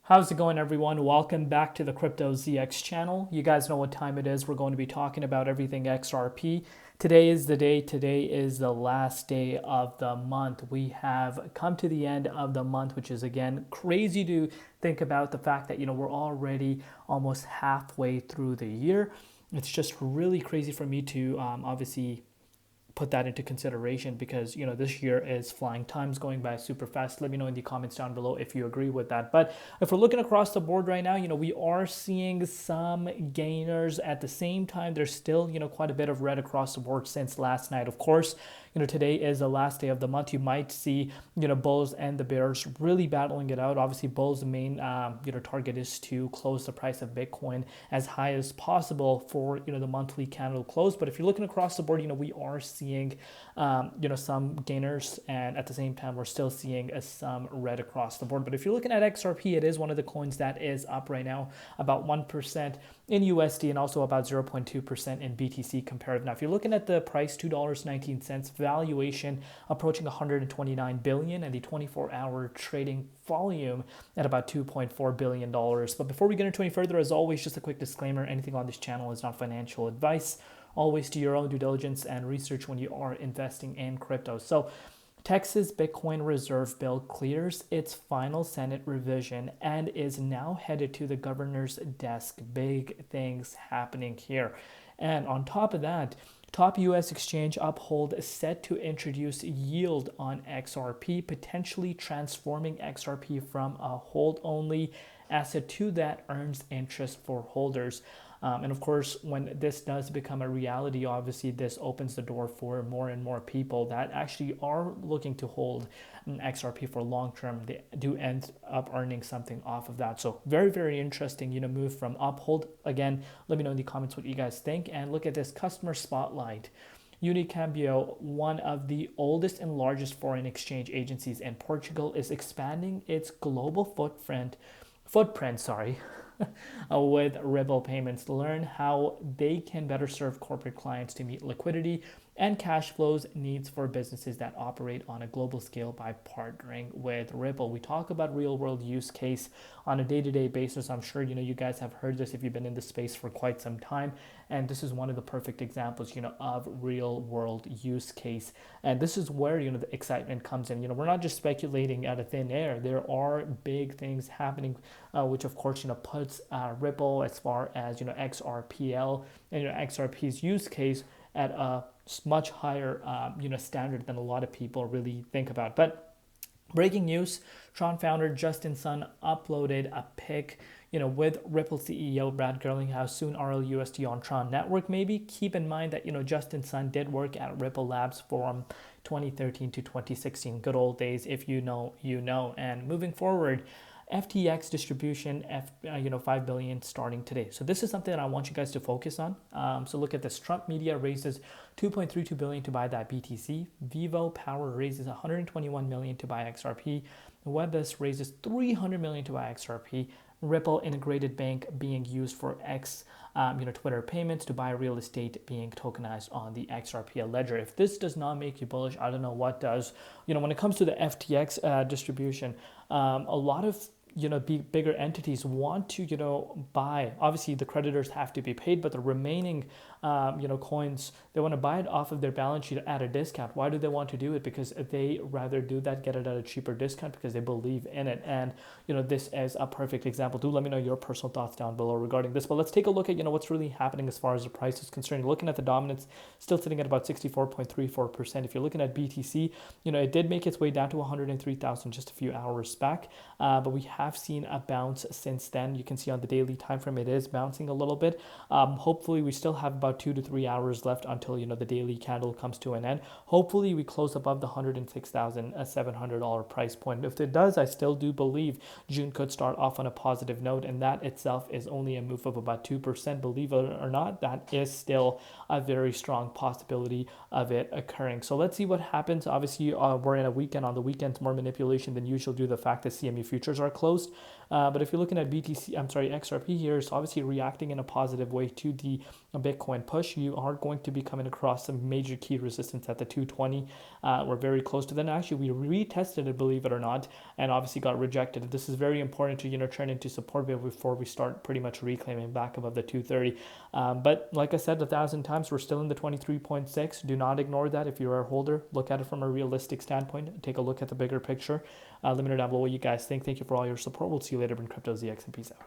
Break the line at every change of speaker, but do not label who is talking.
How's it going, everyone? Welcome back to the Crypto ZX channel. You guys know what time it is. We're going to be talking about everything XRP. Today is the day. Today is the last day of the month. We have come to the end of the month, which is, again, crazy to think about the fact that, we're already almost halfway through the year. It's just really crazy for me to obviously put that into consideration because this year is flying. Time's going by super fast. Let me know in the comments down below if you agree with that. But if we're looking across the board right now, we are seeing some gainers. At the same time, there's still quite a bit of red across the board since last night. Of course, today is the last day of the month. You might see bulls and the bears really battling it out. Obviously, bulls' main target is to close the price of Bitcoin as high as possible for the monthly candle close. But if you're looking across the board, we are seeing some gainers, and at the same time we're still seeing some red across the board. But if you're looking at XRP, it is one of the coins that is up right now, about 1% in USD and also about 0.2% in BTC comparative. Now, if you're looking at the price, $2.19, valuation approaching 129 billion, and the 24-hour trading volume at about $2.4 billion. But before we get into any further, as always, just a quick disclaimer: anything on this channel is not financial advice. Always do your own due diligence and research when you are investing in crypto. So, Texas Bitcoin Reserve Bill clears its final Senate revision and is now headed to the governor's desk. Big things happening here. And on top of that, top U.S. exchange Uphold is set to introduce yield on XRP, potentially transforming XRP from a hold-only asset to that earns interest for holders. And of course, when this does become a reality, obviously this opens the door for more and more people that actually are looking to hold an XRP for long term. They do end up earning something off of that. So very, very interesting, move from Uphold. Again, let me know in the comments what you guys think. And look at this customer spotlight. Unicambio, one of the oldest and largest foreign exchange agencies in Portugal, is expanding its global footprint, with Ripple payments. Learn how they can better serve corporate clients to meet liquidity and cash flows needs for businesses that operate on a global scale by partnering with Ripple. We talk about real world use case on a day-to-day basis. I'm sure you guys have heard this if you've been in the space for quite some time, and this is one of the perfect examples of real world use case. And this is where the excitement comes in. We're not just speculating out of thin air. There are big things happening, which of course puts Ripple, as far as XRPL and XRP's use case, at a much higher standard than a lot of people really think about. But breaking news: Tron founder Justin Sun uploaded a pic with Ripple CEO Brad Garlinghouse, soon RLUSD on Tron Network. Maybe keep in mind that Justin Sun did work at Ripple Labs from 2013 to 2016. Good old days. If you know, you know. And moving forward, FTX distribution, 5 billion starting today. So this is something that I want you guys to focus on. So look at this. Trump Media raises 2.32 billion to buy that BTC. Vivo Power raises 121 million to buy XRP. Webus raises 300 million to buy XRP. Ripple integrated bank being used for Twitter payments to buy real estate being tokenized on the XRP ledger. If this does not make you bullish, I don't know what does. When it comes to the FTX distribution, a lot of bigger entities want to buy. Obviously the creditors have to be paid, but the remaining coins, they want to buy it off of their balance sheet at a discount. Why do they want to do it? Because they rather do that, get it at a cheaper discount, because they believe in it. And this is a perfect example. Do let me know your personal thoughts down below regarding this. But let's take a look at what's really happening as far as the price is concerned. Looking at the dominance, still sitting at about 64.34%. If you're looking at BTC, it did make its way down to 103,000 just a few hours back, but we have seen a bounce since then. You can see on the daily time frame it is bouncing a little bit. Hopefully we still have about 2 to 3 hours left until the daily candle comes to an end. Hopefully we close above the $106,700 price point. If it does, I still do believe June could start off on a positive note, and that itself is only a move of about 2%. Believe it or not, that is still a very strong possibility of it occurring. So let's see what happens. Obviously we're in a weekend. On the weekends, more manipulation than usual due to the fact that CME futures are closed. closed. But if you're looking at XRP here, it's obviously reacting in a positive way to the Bitcoin push. You are going to be coming across some major key resistance at the 220. We're very close to that. Actually, we retested it, believe it or not, and obviously got rejected. This is very important to turn into support before we start pretty much reclaiming back above the 230. But like I said 1,000 times, we're still in the 23.6. Do not ignore that. If you're a holder, look at it from a realistic standpoint. Take a look at the bigger picture. Let me know down below what you guys think. Thank you for all your support. We'll see you later in Crypto ZX, and peace out.